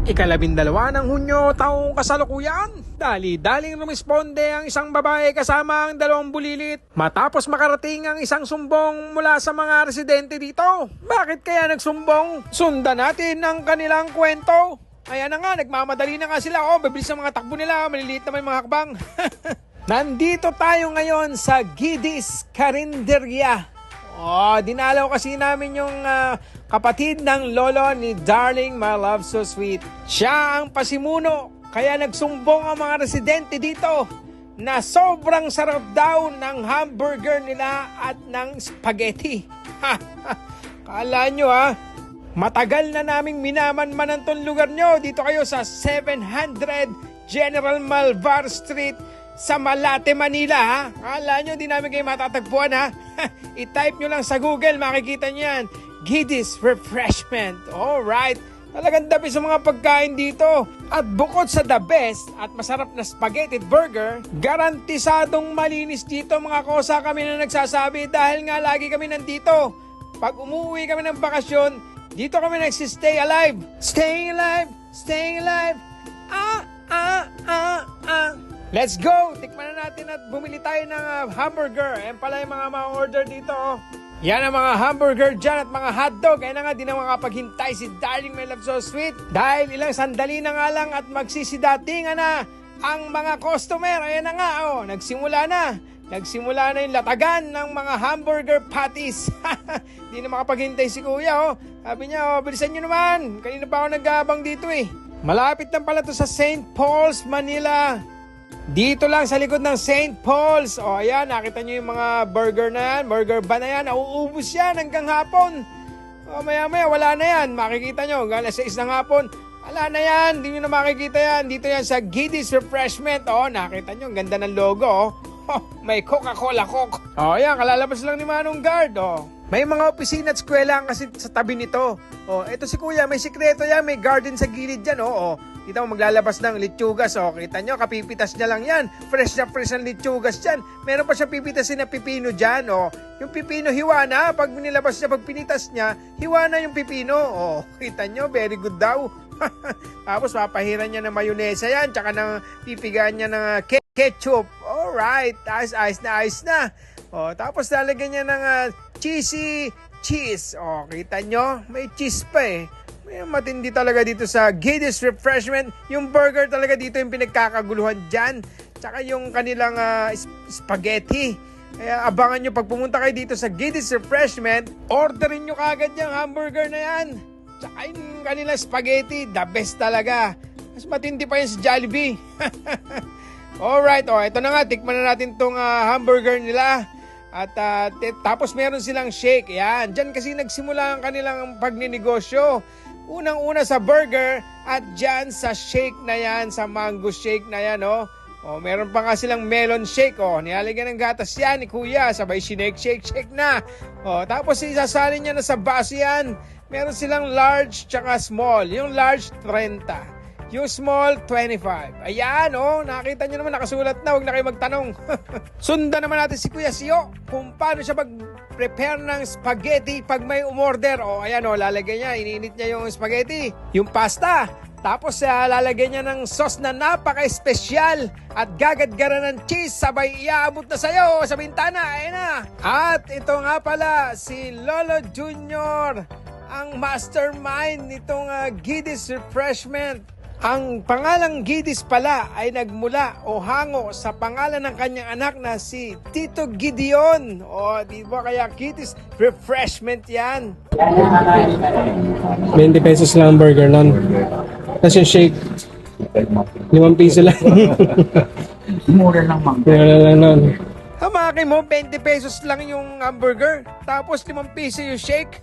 Ikalabindalawa ng Hunyo, taong kasalukuyan. Dali-daling rumisponde ang isang babae kasama ang dalawang bulilit matapos makarating ang isang sumbong mula sa mga residente dito. Bakit kaya nagsumbong? Sundan natin ang kanilang kwento. Ayan na nga, nagmamadali na nga sila. Bibilis ang mga takbo nila, maliliit naman yung mga hakbang. Nandito tayo ngayon sa Gidis Carinderia. Dinalaw kasi namin yung kapatid ng lolo ni Darling My Love So Sweet. Siya ang pasimuno, kaya nagsumbong ang mga residente dito na sobrang sarap daw ng hamburger nila at ng spaghetti. Kala nyo matagal na naming minamanmanan tong lugar nyo. Dito kayo sa 700 General Malvar Street sa Malate, Manila. Kala nyo di namin kayo matatagpuan I-type nyo lang sa Google, makikita nyo yan. Gidis Refreshment. Alright. Talagang dami sa mga pagkain dito. At bukod sa the best at masarap na spaghetti at burger, garantisadong malinis dito mga kosa, kami na nagsasabi dahil nga lagi kami nandito. Pag umuwi kami ng bakasyon, dito kami nagsistay alive. Staying alive, staying alive. Let's go! Tikman na natin at bumili tayo ng hamburger. Ayan pala yung mga ma-order dito. Yan ang mga hamburger dyan at mga hotdog. Ayan na nga, di na makapaghintay si Darling My Love So Sweet. Dahil ilang sandali na nga lang at magsisidatingan na ang mga customer. Ayan na nga, nagsimula na. Nagsimula na yung latagan ng mga hamburger patties. Di na makapaghintay si kuya. Sabi niya, bilisan nyo naman. Kanina pa ako nag-aabang dito Malapit lang pala to sa St. Paul's, Manila. Dito lang sa likod ng St. Paul's. Ayan, nakita nyo yung mga burger na yan, burger ban na yan. Nauubos yan hanggang hapon. Maya-maya, wala na yan. Makikita nyo, hanggang alas 6 ng hapon. Wala na yan, hindi nyo na makikita yan. Dito yan sa Gidis Refreshment. Nakita nyo, ang ganda ng logo. May Coca-Cola Coke. Ayan, kalalabas lang ni Manong Guard. May mga opisina at eskwela kasi sa tabi nito. Ito si kuya, may sikreto yan, may garden sa gilid dyan. Kita mo maglalabas ng litsugas. Kita nyo, kapipitas niya lang yan. Fresh na fresh ang litsugas dyan. Meron pa siya pipitasin na pipino dyan. Yung pipino hiwa na. Pag nilabas niya, pag pinitas niya, hiwa na yung pipino. Kita nyo, very good daw. Tapos papahiran niya ng mayonesa yan. Tsaka ng pipigaan niya ng ketchup. Alright, ayos na. Tapos lalagyan niya ng cheesy cheese. Kita nyo, may cheese pa matindi talaga dito sa Gidis Refreshment. Yung burger talaga dito yung pinagkakaguluhan dyan. Tsaka yung kanilang spaghetti. Kaya abangan nyo pag pumunta kayo dito sa Gidis Refreshment, orderin nyo kagad yung hamburger na yan. Tsaka yung kanilang spaghetti, the best talaga. Mas matindi pa yun sa Jollibee. Alright, ito na nga, tikman na natin tong hamburger nila. At tapos meron silang shake. Yan, dyan kasi nagsimula ang kanilang pagninegosyo. Unang-una sa burger at dyan sa shake na yan, sa mango shake na yan, meron pa nga silang melon shake, nilalagyan ng gatas yan ni kuya, sabay shake na. Tapos isasalin niya na sa baso yan. Meron silang large tsaka small. Yung large, 30. Yung small, 25. Ayan, nakita nyo naman, nakasulat na, huwag na kayo magtanong. Sundan naman natin si Kuya Sio kung paano siya mag-prepare ng spaghetti pag may umorder. Ayan, lalagyan niya, iniinit niya yung spaghetti, yung pasta. Tapos lalagyan niya ng sauce na napaka-espesyal at gagadgaran ng cheese, sabay iaabot na sa'yo sa bintana. Ayan na. At ito nga pala, si Lolo Junior, ang mastermind nitong Gidis Refreshment. Ang pangalang Gidis pala ay nagmula o hango sa pangalan ng kanyang anak na si Tito Gideon. Di ba kaya Gidis Refreshment yan? 20 pesos lang ang burger nun. Tapos yung shake, 5 piso lang. Mura lang, ma'am. Mura lang nun. Hamakin mo, 20 pesos lang yung hamburger. Tapos 5 piso yung shake.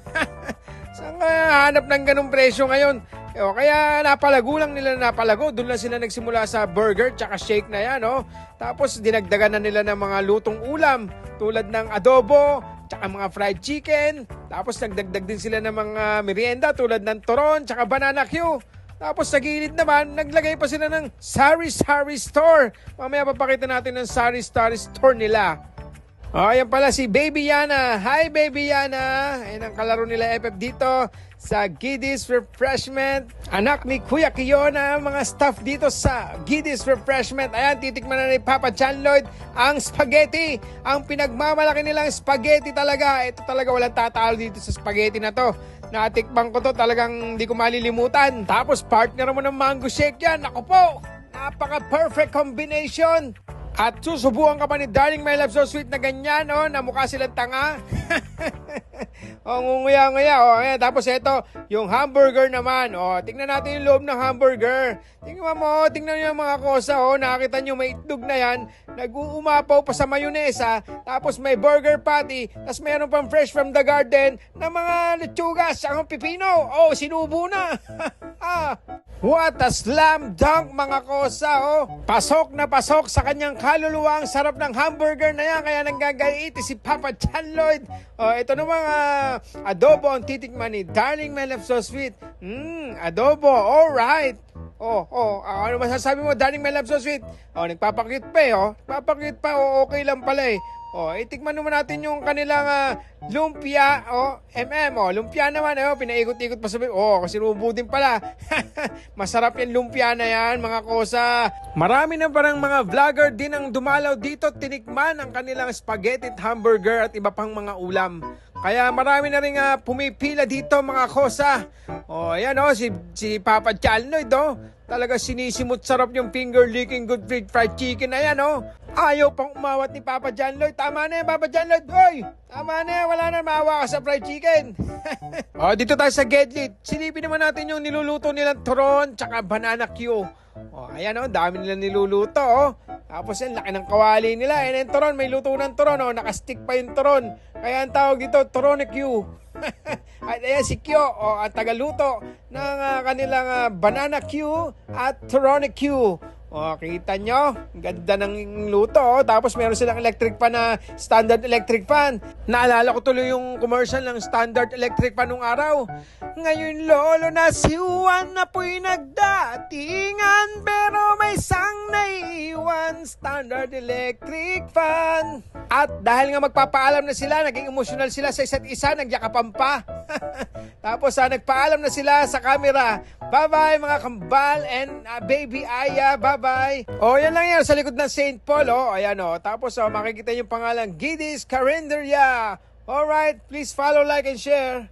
Saan ka hanap ng ganong presyo ngayon? Kaya napalago lang nila. Doon lang sila nagsimula sa burger tsaka shake na yan. Tapos dinagdagan na nila ng mga lutong ulam tulad ng adobo tsaka mga fried chicken. Tapos nagdagdag din sila ng mga merienda tulad ng turon tsaka banana Q. Tapos sa gilid naman, naglagay pa sila ng sari-sari store. Mamaya papakita natin ng sari-sari store nila. Ayan pala si Baby Yana. Hi Baby Yana. Ayan ang kalaro nila FF dito sa Giddy's Refreshment. Anak ni Kuya Kiona ang mga staff dito sa Giddy's Refreshment. Ayan, titikman na ni Papa John Lloyd ang spaghetti. Ang pinagmamalaki nilang spaghetti talaga. Ito talaga walang tatalo dito sa spaghetti na to. Natikman ko to, talagang hindi ko malilimutan. Tapos partner mo ng mango shake yan. Ako po, napaka-perfect combination. At susubukan ka pa ni Darling My Love So Sweet na ganyan, oh, na mukha silang tanga. Oh, nguya-nguya. Oh, ayan. Tapos ito, yung hamburger naman. Oh, tingnan natin yung loob ng hamburger. Tingnan mo, tingnan nyo yung mga kosa. Oh, nakita nyo may itlog na yan. Nag-uumapaw pa sa mayonesa. Tapos may burger patty. Tapos meron pang fresh from the garden na mga lechugas. Ang pipino. Oh, sinubo na. What a slam dunk mga kosa, oh. Pasok na pasok sa kanyang kaluluwa ang sarap ng hamburger na yan, kaya nanggagaiti si Papa John Lloyd. Oh, ito namang adobo ang titikman ni Darling My Love So Sweet. Adobo, alright. Ano masasabi mo, Darling My Love So Sweet? Oh, nagpapakit pa eh, oh. Nagpapakit pa, oh, okay lang pala eh. Oh, itikman naman natin yung kanilang lumpia, oh, lumpia naman, pinaikot-ikot pa sabi, kasi rubo din pala. Masarap yung lumpia na yan, mga kosa. Marami na parang mga vlogger din ang dumalaw dito, tinikman ang kanilang spaghetti at hamburger at iba pang mga ulam. Kaya marami na rin pumipila dito, mga kosa. Oh, ayan, si Papa John Lloyd, talaga sinisimot sarap yung finger licking good fried chicken na yan, Ayaw pang umawat ni Papa John Lloyd. Tama na yan, Papa John Lloyd. Hoy! Tama na yan, wala na maawa ka sa fried chicken. Dito tayo sa Gedlit. Silipin naman natin yung niluluto nilang turon tsaka banana Q. Ayan, dami nilang niluluto, Tapos yan, laki ng kawali nila. Ayan yung turon, may luto ng turon, nakastick pa yung turon. Kaya ang tawag dito, turone Q. At ayan si Q, ang tagaluto ng kanilang banana Q at turone Q. Kita nyo? Ganda ng luto. Tapos meron silang electric fan na standard electric fan. Naalala ko tuloy yung commercial ng standard electric fan nung araw. Ngayon lolo na si Juan na po'y nagdatingan, pero may sang naiwan standard electric fan. At dahil nga magpapaalam na sila, naging emotional sila sa isa't isa, nagyakapan pa. Tapos nagpaalam na sila sa camera. Bye-bye mga kambal and baby Aya, bye-bye. Yan lang yan sa likod ng St. Paul, ayan, Tapos makikita yung pangalan Giddy's Carinderia. Alright, please follow, like, and share.